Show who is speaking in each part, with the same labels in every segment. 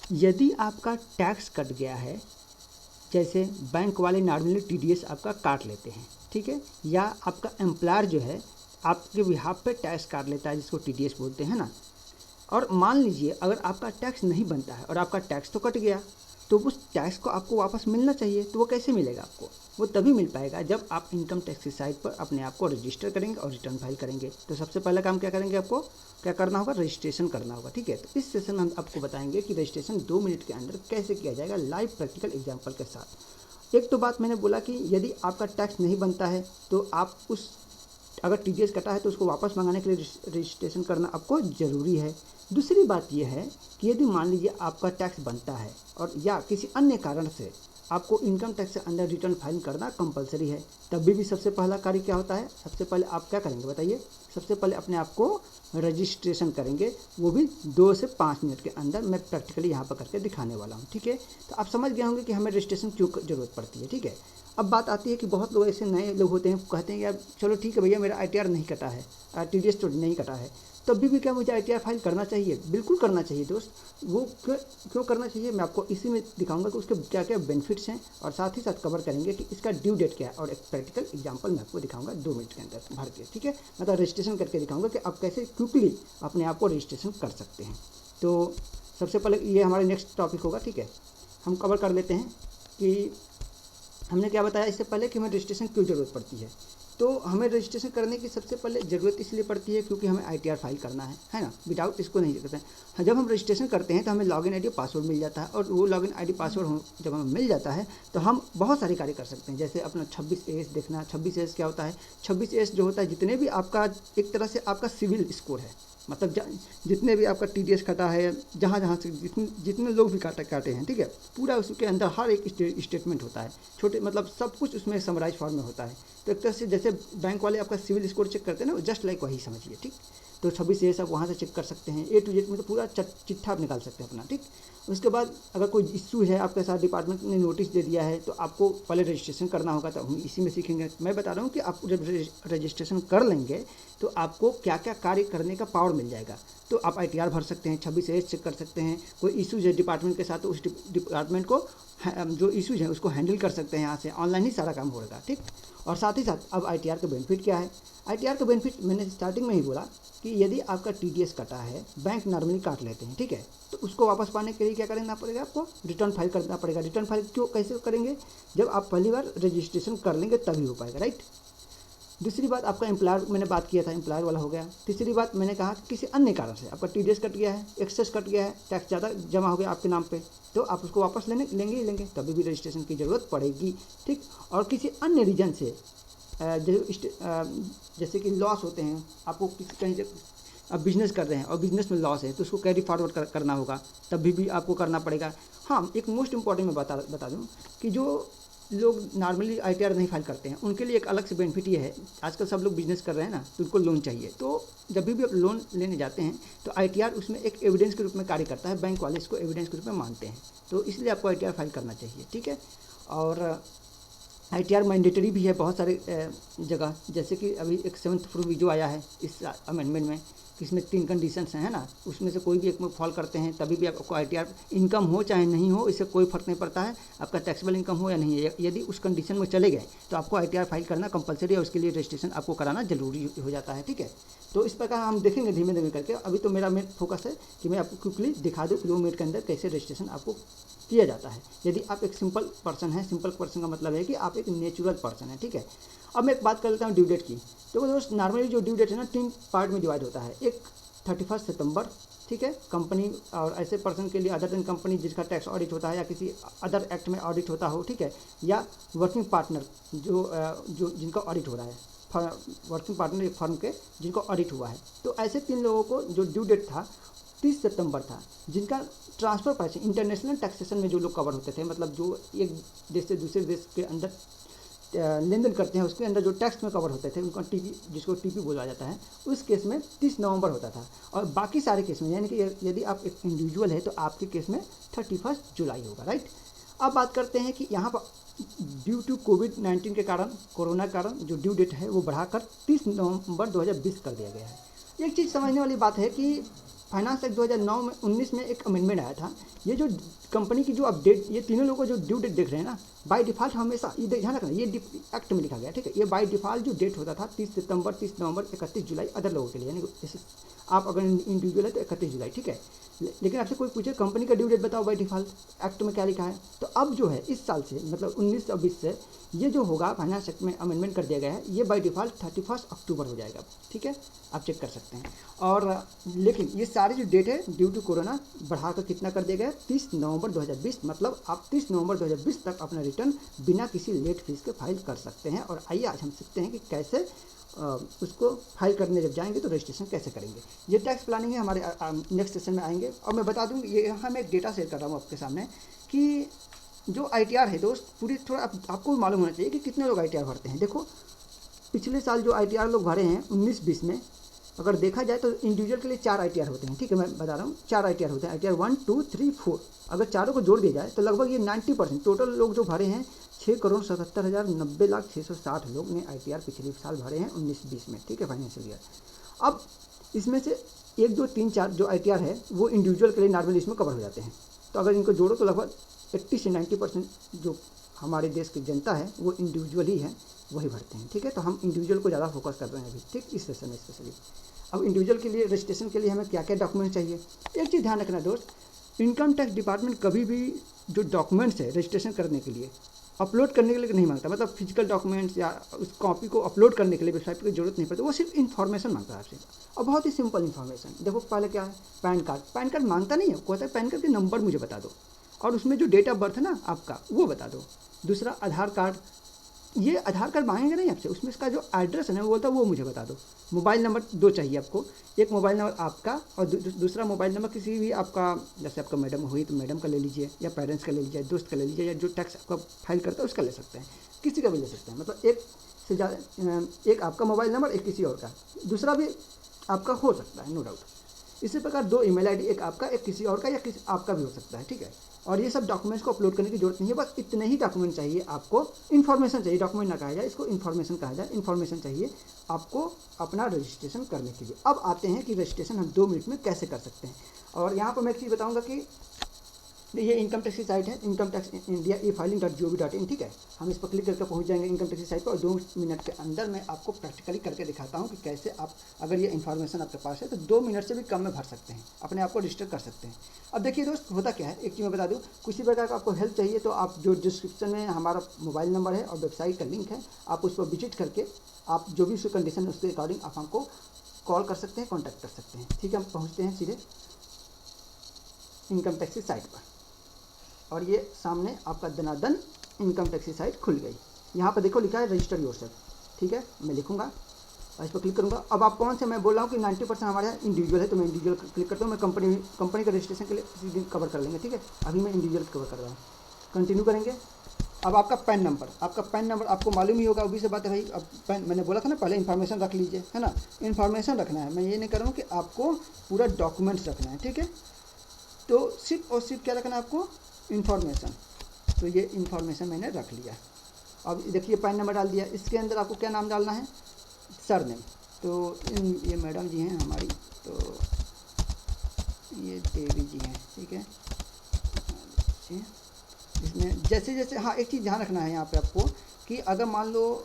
Speaker 1: यदि आपका tax cut गया है, जैसे बैंक वाले नॉर्मली टीडीएस आपका काट लेते हैं, ठीक है, या आपका एम्प्लॉयर जो है आपके बिहाफ पे टैक्स काट लेता है, जिसको टीडीएस बोलते हैं ना। और मान लीजिए अगर आपका टैक्स नहीं बनता है और आपका टैक्स तो कट गया, तो उस टैक्स को आपको वापस मिलना चाहिए। तो वो कैसे मिलेगा आपको? वो तभी मिल पाएगा जब आप इनकम टैक्स की साइट पर अपने आप को रजिस्टर करेंगे और रिटर्न फाइल करेंगे। तो सबसे पहला काम क्या करेंगे, आपको क्या करना होगा, रजिस्ट्रेशन करना होगा, ठीक है। तो इस सेशन में हम आपको बताएंगे कि रजिस्ट्रेशन 2 मिनट के अंदर कैसे किया जाएगा, लाइव प्रैक्टिकल एग्जाम्पल के साथ। एक तो बात मैंने बोला कि यदि आपका टैक्स नहीं बनता है तो आप उस अगर टीडीएस कटा है तो उसको वापस मंगाने के लिए रजिस्ट्रेशन करना आपको ज़रूरी है। दूसरी बात यह है कि यदि मान लीजिए आपका टैक्स बनता है और या किसी अन्य कारण से आपको इनकम टैक्स से अंदर रिटर्न फाइल करना कंपलसरी है, तभी भी सबसे पहला कार्य क्या होता है, सबसे पहले आप क्या करेंगे बताइए? सबसे पहले अपने आप को रजिस्ट्रेशन करेंगे, वो भी 2 से 5 मिनट के अंदर। मैं प्रैक्टिकली यहाँ पर करके दिखाने वाला हूँ, ठीक है। तो आप समझ गए होंगे कि हमें रजिस्ट्रेशन क्यों ज़रूरत पड़ती है, ठीक है। अब बात आती है कि बहुत लोग ऐसे नए लोग होते हैं, कहते हैं यार चलो ठीक है भैया, मेरा आईटीआर नहीं कटा है, टीडीएस तो नहीं कटा है, तभी भी क्या मुझे आईटीआर फाइल करना चाहिए? बिल्कुल करना चाहिए दोस्त। वो क्यों करना चाहिए, मैं आपको इसी में दिखाऊंगा कि उसके क्या क्या बेनिफिट्स हैं, और साथ ही साथ कवर करेंगे कि इसका ड्यू डेट क्या है, और एक प्रैक्टिकल एग्जांपल मैं आपको दिखाऊंगा 2 मिनट के अंदर भर के, ठीक है। मतलब रजिस्ट्रेशन करके दिखाऊंगा कि आप कैसे क्विकली अपने आप को रजिस्ट्रेशन कर सकते हैं। तो सबसे पहले ये हमारा नेक्स्ट टॉपिक होगा, ठीक है। हम कवर कर लेते हैं कि हमने क्या बताया इससे पहले कि हमें रजिस्ट्रेशन क्यों ज़रूरत पड़ती है। तो हमें रजिस्ट्रेशन करने की सबसे पहले ज़रूरत इसलिए पड़ती है क्योंकि हमें आईटीआर फाइल करना है ना। विदाउट इसको नहीं करते हैं। जब हम रजिस्ट्रेशन करते हैं तो हमें लॉगिन आईडी पासवर्ड मिल जाता है, और वो लॉगिन आईडी पासवर्ड जब हमें मिल जाता है तो हम बहुत सारे कार्य कर सकते हैं। जैसे अपना 26A देखना। 26A क्या होता है? 26A जो होता है, जितने भी आपका एक तरह से आपका सिविल स्कोर है, मतलब जितने भी आपका टीडीएस कटा है, जहाँ से जितने लोग भी काटे हैं, ठीक है, पूरा उसके अंदर हर एक स्टेटमेंट होता है, छोटे मतलब सब कुछ उसमें समराइज फॉर्म में होता है। तो एक तरह से जैसे बैंक वाले आपका सिविल स्कोर चेक करते हैं ना, जस्ट लाइक वही समझिए, ठीक। तो 26A सब वहाँ से चेक कर सकते हैं, A to Z में तो पूरा चिट्ठा आप निकाल सकते हैं अपना, ठीक। उसके बाद अगर कोई इशू है आपके साथ, डिपार्टमेंट ने नोटिस दे दिया है, तो आपको पहले रजिस्ट्रेशन करना होगा। तो हम इसी में सीखेंगे। मैं बता रहा हूँ कि आप जब रजिस्ट्रेशन कर लेंगे तो आपको क्या क्या कार्य करने का पावर मिल जाएगा। तो आप आईटीआर भर सकते हैं, 26A चेक कर सकते हैं, कोई इशूज़ है डिपार्टमेंट के साथ तो उस डिपार्टमेंट को जो इशूज़ हैं उसको हैंडल कर सकते हैं। यहाँ से ऑनलाइन ही सारा काम होगा, ठीक। और साथ ही साथ अब आईटीआर का बेनिफिट क्या है? आईटीआर का बेनिफिट मैंने स्टार्टिंग में ही बोला कि यदि आपका टीडीएस कटा है, बैंक नॉर्मली काट लेते हैं, ठीक है, तो उसको वापस पाने के लिए क्या करना पड़ेगा? आपको रिटर्न फाइल करना पड़ेगा। रिटर्न फाइल क्यों कैसे करेंगे? जब आप पहली बार रजिस्ट्रेशन कर लेंगे तभी हो पाएगा, राइट। दूसरी बात, आपका एम्प्लॉयर, मैंने बात किया था, एम्प्लॉयर वाला हो गया। तीसरी बात मैंने कहा कि किसी अन्य कारण से आपका टीडीएस कट गया है, एक्सेस कट गया है, टैक्स ज़्यादा जमा हो गया आपके नाम पे, तो आप उसको वापस लेंगे ही लेंगे, तभी भी रजिस्ट्रेशन की ज़रूरत पड़ेगी, ठीक। और किसी अन्य रीजन से जैसे कि लॉस होते हैं, आपको किसी कहीं से आप बिज़नेस कर रहे हैं और बिज़नेस में लॉस है, तो उसको कैरी फॉरवर्ड करना होगा, तभी भी आपको करना पड़ेगा। हाँ, एक मोस्ट इंपॉर्टेंट मैं बता दूँ कि जो लोग नॉर्मली आईटीआर नहीं फाइल करते हैं, उनके लिए एक अलग से बेनिफिट ये है, आजकल सब लोग बिजनेस कर रहे हैं ना, तो उनको लोन चाहिए। तो जब भी आप लोन लेने जाते हैं तो आईटीआर उसमें एक एविडेंस के रूप में कार्य करता है, बैंक वाले इसको एविडेंस के रूप में मानते हैं, तो इसलिए आपको आईटीआर फाइल करना चाहिए, ठीक है। और आईटीआर मैंडेटरी भी है बहुत सारे जगह, जैसे कि अभी एक 7th प्रूफ जो आया है इस अमेंडमेंट में, इसमें 3 कंडीशंस हैं, है ना, उसमें से कोई भी एक में फॉल करते हैं तभी भी आपको आईटीआर, इनकम हो चाहे नहीं हो, इससे कोई फर्क नहीं पड़ता है, आपका टैक्सेबल इनकम हो या नहीं है, यदि उस कंडीशन में चले गए तो आपको आईटीआर फाइल करना कंपलसरी है, उसके लिए रजिस्ट्रेशन आपको कराना जरूरी हो जाता है, ठीक है। तो इस प्रकार हम देखेंगे धीमे धीमे करके। अभी तो मेरा मेन फोकस है कि मैं आपको क्विकली दिखा दूँ 2 मिनट के अंदर कैसे रजिस्ट्रेशन आपको किया जाता है, यदि आप एक सिंपल पर्सन है। सिंपल पर्सन का मतलब है कि आप एक नेचुरल पर्सन है, ठीक है। अब मैं एक बात कर लेता हूँ ड्यू डेट की। तो दोस्त नॉर्मली जो ड्यू डेट है ना, 3 पार्ट में डिवाइड होता है। एक 31 सितंबर, ठीक है, कंपनी और ऐसे पर्सन के लिए अदर देन कंपनी जिसका टैक्स ऑडिट होता है या किसी अदर एक्ट में ऑडिट होता हो, ठीक है, या वर्किंग पार्टनर जो जिनका ऑडिट हो रहा है, वर्किंग पार्टनर एक फर्म के जिनको ऑडिट हुआ है। तो ऐसे 3 लोगों को जो ड्यू डेट था 30 सितंबर था, जिनका ट्रांसफ़र प्राइसिंग इंटरनेशनल टैक्सेशन में जो लोग कवर होते थे, मतलब जो एक देश से दूसरे देश के अंदर लेन देन करते हैं उसके अंदर जो टैक्स में कवर होते थे, उनका टीपी, जिसको टीपी बोला जाता है, उस केस में 30 नवंबर होता था। और बाकी सारे केस में, यानी कि यदि आप एक इंडिविजुअल है तो आपके केस में 31 जुलाई होगा, राइट। अब बात करते हैं कि यहाँ पर ड्यू टू कोविड-19 के कारण, कोरोना के कारण जो ड्यू डेट है वो बढ़ाकर 30 नवंबर 2020 कर दिया गया है। एक चीज़ समझने वाली बात है कि फाइनेंस एक्ट 2009 में 19 में एक अमेंडमेंट आया था। ये जो कंपनी की जो अपडेट, ये तीनों लोगों को जो ड्यू डेट देख रहे हैं ना, बाय डिफ़ॉल्ट हमेशा ये ध्यान रखना, ये एक्ट में लिखा गया, ठीक है। ये बाय डिफ़ॉल्ट जो डेट होता था 30 सितंबर, 30 नवंबर, 31 जुलाई अदर लोगों के लिए, यानी जैसे आप अगर इंडिविजुअल है तो 31 जुलाई, ठीक है। लेकिन आपसे कोई पूछे कंपनी का ड्यू डेट बताओ बाय डिफ़ॉल्ट, एक्ट में क्या लिखा है, तो अब जो है इस साल से मतलब 19 और 20 से ये जो होगा फाइनेंस एक्ट में अमेंडमेंट कर दिया गया है, ये बाय डिफ़ॉल्ट 31 अक्टूबर हो जाएगा, ठीक है। आप चेक कर सकते हैं। और लेकिन ये सारी जो डेट है ड्यू टू कोरोना बढ़ाकर कितना कर दिया गया है, 30 नवंबर 2020, मतलब आप 30 नवंबर 2020 तक अपना रिटर्न बिना किसी लेट फीस के फाइल कर सकते हैं। और आइए आज हम सीखते हैं कि कैसे उसको फाइल करने जब जाएंगे तो रजिस्ट्रेशन कैसे करेंगे। ये टैक्स प्लानिंग है, हमारे नेक्स्ट सेशन में आएंगे। और मैं बता दूँ, ये यहाँ मैं एक डेटा शेयर कर रहा हूँ आपके सामने कि जो ITR है दोस्त, पूरी थोड़ा आपको मालूम होना चाहिए कि कितने लोग ITR भरते हैं। देखो पिछले साल जो ITR लोग भरे हैं 19-20 में, अगर देखा जाए तो इंडिविजुअल के लिए 4 ITR होते हैं, ठीक है। मैं बता रहा हूँ 4 ITR होते हैं, ITR 1, 2, 3, 4। अगर चारों को जोड़ दिया जाए तो लगभग ये 90% टोटल लोग जो भरे हैं 6,77,90,660 लोग ने ITR पिछले साल भरे हैं 19-20 में, ठीक है, फाइनेंशियल ईयर। अब इसमें से 1, 2, 3, 4 जो ITR है वो इंडिविजुअल के लिए नॉर्मली इसमें कवर हो जाते हैं। तो अगर इनको जोड़ो तो लगभग 80 से 90% जो हमारे देश की जनता है वो इंडिविजुअल ही है, वही भरते हैं, ठीक है। तो हम इंडिविजुअल को ज़्यादा फोकस कर रहे हैं अभी, ठीक, इस सेशन में स्पेशली। अब इंडिविजुअल के लिए रजिस्ट्रेशन के लिए हमें क्या क्या डॉक्यूमेंट चाहिए, एक चीज़ ध्यान रखना दोस्त, इनकम टैक्स डिपार्टमेंट कभी भी जो डॉक्यूमेंट्स है रजिस्ट्रेशन करने के लिए अपलोड करने के लिए नहीं मांगता, मतलब फिजिकल डॉक्यूमेंट्स या उस कॉपी को अपलोड करने के लिए वेबसाइट की जरूरत नहीं पड़ती, वो सिर्फ इन्फॉर्मेशन मांगता है आपसे। और बहुत ही सिंपल इन्फॉर्मेशन। देखो पहले क्या है, पैन कार्ड मांगता नहीं है, कहता है पैन कार्ड के नंबर मुझे बता दो और उसमें जो डेट ऑफ बर्थ है ना आपका वो बता दो। दूसरा आधार कार्ड, ये आधार कार्ड मांगेंगे नहीं आपसे, उसमें इसका जो एड्रेस है ना वो बोलता है वो मुझे बता दो। मोबाइल नंबर 2 चाहिए आपको, एक मोबाइल नंबर आपका और दूसरा मोबाइल नंबर किसी भी आपका, जैसे आपका मैडम हुई तो मैडम का ले लीजिए, या पेरेंट्स का ले लीजिए, दोस्त का ले लीजिए, या जो टैक्स आपका फाइल करता है उसका ले सकते हैं, किसी का भी ले सकते हैं। मतलब एक से ज़्यादा, एक आपका मोबाइल नंबर, एक किसी और का, दूसरा भी आपका हो सकता है, नो डाउट। इसी प्रकार 2 ईमेल आईडी, एक आपका एक किसी और का या किसी आपका भी हो सकता है, ठीक है। और ये सब डॉक्यूमेंट्स को अपलोड करने की जरूरत नहीं है, बस इतने ही डॉक्यूमेंट चाहिए आपको। इन्फॉर्मेशन चाहिए, डॉक्यूमेंट ना कहा जाए इसको, इन्फॉर्मेशन कहा जाए। इन्फॉर्मेशन चाहिए आपको अपना रजिस्ट्रेशन करने के लिए। अब आते हैं कि रजिस्ट्रेशन हम 2 मिनट में कैसे कर सकते हैं। और यहाँ पर मैं एक चीज़ बताऊँगा कि ये इनकम टैक्स की साइट है, इनकम टैक्स इंडिया e-filing.gov.in, ठीक है। हम इस पर क्लिक करके पहुंच जाएंगे इनकम टैक्स की साइट पर, और 2 मिनट के अंदर मैं आपको प्रैक्टिकली करके दिखाता हूं कि कैसे आप, अगर ये इन्फॉर्मेशन आपके पास है तो 2 मिनट से भी कम में भर सकते हैं, अपने आप को रजिस्टर कर सकते हैं। अब देखिए दोस्त, होता क्या है, एक चीज़ मैं बता दूँ, किसी प्रकार का आपको हेल्प चाहिए तो आप जो डिस्क्रिप्शन में हमारा मोबाइल नंबर है और वेबसाइट का लिंक है, आप उस पर विजिट करके आप जो भी उसकी कंडीशन है उसके अकॉर्डिंग आप हमको कॉल कर सकते हैं, कॉन्टैक्ट कर सकते हैं, ठीक है। हम पहुँचते हैं सीधे इनकम टैक्स की साइट पर, और ये सामने आपका दनादन इनकम टैक्स की साइट खुल गई। यहाँ पर देखो लिखा है रजिस्टर योरसेल्फ, ठीक है। मैं लिखूँगा और इस पर क्लिक करूँगा। अब आप कौन से, मैं बोल रहा हूँ कि 90% हमारे यहाँ इंडिविजुअल है, तो मैं इंडिविजुअल क्लिक करता हूँ। मैं कंपनी का रजिस्ट्रेशन के लिए किसी दिन कवर कर लेंगे, ठीक है। अभी मैं इंडिविजुअल कवर कर रहा हूँ, कंटिन्यू करेंगे। अब आपका पैन नंबर आपको मालूम ही होगा, अभी से बात है भाई। अब पैन, मैंने बोला था ना पहले इन्फॉर्मेशन रख लीजिए, है ना, इन्फॉर्मेशन रखना है। मैं ये नहीं कर रहा हूँ कि आपको पूरा डॉक्यूमेंट्स रखना है, ठीक है। तो सिर्फ और सिर्फ क्या रखना है आपको, इन्फॉर्मेशन। तो ये इन्फॉर्मेशन मैंने रख लिया। अब देखिए पैन नंबर डाल दिया, इसके अंदर आपको क्या नाम डालना है, सरनेम। तो ये मैडम जी हैं हमारी, तो ये देवी जी हैं, ठीक है। इसमें जैसे जैसे, हाँ एक चीज़ ध्यान रखना है यहाँ पे आपको कि अगर मान लो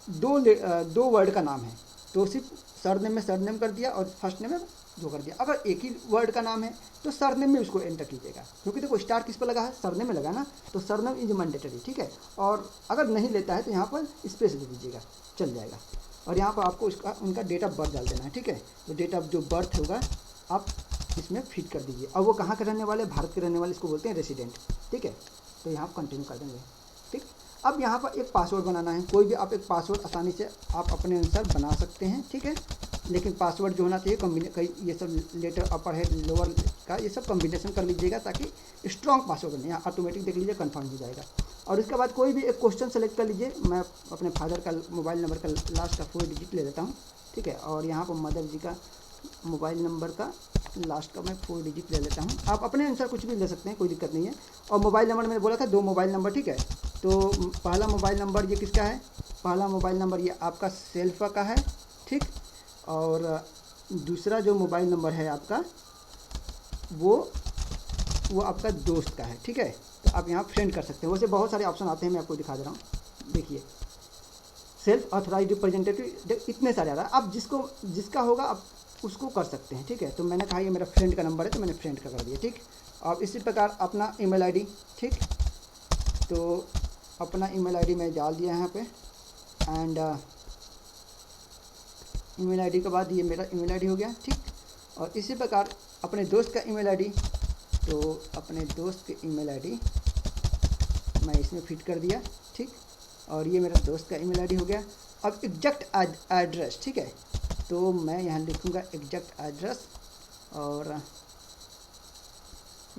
Speaker 1: 2 वर्ड का नाम है तो सिर्फ सरनेम में सरनेम कर दिया और फर्स्ट नेम में जो कर दिया। अगर एक ही वर्ड का नाम है तो सरनेम में उसको एंटर कीजिएगा, क्योंकि देखो स्टार किस पर लगा है, सरनेम में लगा ना, तो सरनेम इज मैंडेटरी, ठीक है। और अगर नहीं लेता है तो यहाँ पर स्पेस दे दीजिएगा, चल जाएगा। और यहाँ पर आपको उनका डेट ऑफ बर्थ डाल देना है, ठीक है। तो डेट ऑफ जो बर्थ होगा आप इसमें फिट कर दीजिए। अब वो कहाँ के रहने वाले, भारत के रहने वाले, इसको बोलते हैं रेसिडेंट, ठीक है। तो यहाँ कंटिन्यू कर देंगे, ठीक। अब यहाँ पर एक पासवर्ड बनाना है, कोई भी आप एक पासवर्ड आसानी से आप अपने अनुसार बना सकते हैं, ठीक है। लेकिन पासवर्ड जो होना चाहिए कई ये सब लेटर अपर है लोअर का, ये सब कॉम्बिनेशन कर लीजिएगा ताकि स्ट्रॉन्ग पासवर्ड बने। यहाँ ऑटोमेटिक देख लीजिए कन्फर्म हो जाएगा। और इसके बाद कोई भी एक क्वेश्चन सेलेक्ट कर लीजिए। मैं अपने फादर का मोबाइल नंबर का लास्ट का 4 डिजिट ले लेता हूँ, ठीक है। और यहाँ पर मदर जी का मोबाइल नंबर का लास्ट का मैं 4 डिजिट ले लेता हूँ। आप अपने अनुसार कुछ भी ले सकते हैं, कोई दिक्कत नहीं है। और मोबाइल नंबर मैंने बोला था 2 मोबाइल नंबर, ठीक है। तो पहला मोबाइल नंबर ये किसका है, पहला मोबाइल नंबर ये आपका सेल्फ का है, ठीक। और दूसरा जो मोबाइल नंबर है आपका वो आपका दोस्त का है, ठीक है। तो आप यहाँ फ्रेंड कर सकते हैं। वैसे बहुत सारे ऑप्शन आते हैं, मैं आपको दिखा दे रहा हूँ। देखिए सेल्फ ऑथराइज रिप्रेजेंटेटिव, इतने सारे आ रहा है। आप जिसका होगा आप उसको कर सकते हैं, ठीक है। तो मैंने कहा ये मेरा फ्रेंड का नंबर है तो मैंने फ्रेंड का कर दिया, ठीक। और इसी प्रकार अपना ईमेल आईडी, ठीक। तो अपना ईमेल आईडी मैं डाल दिया यहाँ पे एंड ईमेल आईडी के बाद ये मेरा ईमेल आईडी हो गया, ठीक। और इसी प्रकार अपने दोस्त का ईमेल आईडी, तो अपने दोस्त के ईमेल आईडी मैं इसमें फिट कर दिया, ठीक। और ये मेरा दोस्त का ईमेल आईडी हो गया। अब एग्जैक्ट एड्रेस, ठीक है। तो मैं यहाँ लिखूँगा एग्जैक्ट एड्रेस और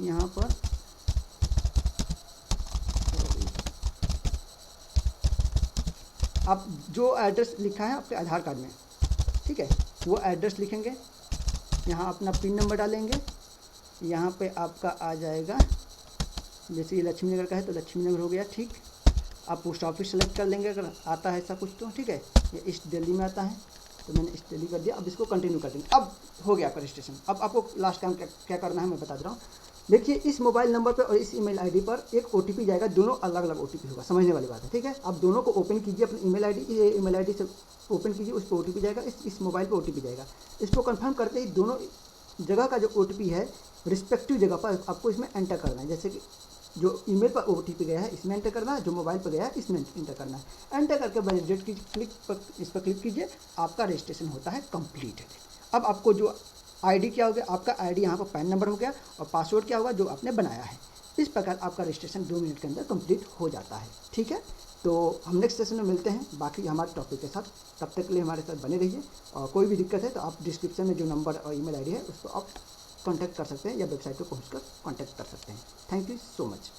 Speaker 1: यहाँ पर आप जो एड्रेस लिखा है आपके आधार कार्ड में, ठीक है, वो एड्रेस लिखेंगे। यहाँ अपना पिन नंबर डालेंगे। यहाँ पे आपका आ जाएगा, जैसे ये लक्ष्मी नगर का है तो लक्ष्मी नगर हो गया, ठीक। आप पोस्ट ऑफिस सेलेक्ट कर लेंगे अगर आता है ऐसा कुछ तो, ठीक है। ये ईस्ट दिल्ली में आता है तो मैंने ईस्ट दिल्ली कर दिया। अब इसको कंटिन्यू कर देंगे। अब हो गया आपका रजिस्ट्रेशन। अब आपको लास्ट टाइम क्या करना है मैं बता दे रहा हूँ। देखिए इस मोबाइल नंबर पर और इस ईमेल आईडी पर एक OTP जाएगा, दोनों अलग अलग OTP होगा, समझने वाली बात है, ठीक है। आप दोनों को ओपन कीजिए, अपनी ईमेल आईडी से ओपन कीजिए, उस पर OTP जाएगा, इस मोबाइल पर OTP जाएगा। इसको कंफर्म करते ही दोनों जगह का जो OTP है रिस्पेक्टिव जगह पर आपको इसमें एंटर करना है। जैसे कि जो ईमेल पर OTP गया है इसमें एंटर करना है, जो मोबाइल पर गया है इसमें एंटर करना है। एंटर करके वैलिडेट की इस पर क्लिक कीजिए, आपका रजिस्ट्रेशन होता है कंप्लीट है। अब आपको जो आईडी क्या हो गया, आपका आईडी यहाँ पर पैन नंबर हो गया और पासवर्ड क्या होगा जो आपने बनाया है। इस प्रकार आपका रजिस्ट्रेशन 2 मिनट के अंदर कंप्लीट हो जाता है, ठीक है। तो हम नेक्स्ट सेशन में मिलते हैं बाकी हमारे टॉपिक के साथ। तब तक के लिए हमारे साथ बने रहिए और कोई भी दिक्कत है तो आप डिस्क्रिप्शन में जो नंबर और ईमेल आईडी है उसको आप कॉन्टैक्ट कर सकते हैं या वेबसाइट पर पहुँच कर कॉन्टैक्ट कर सकते हैं। Thank you so much.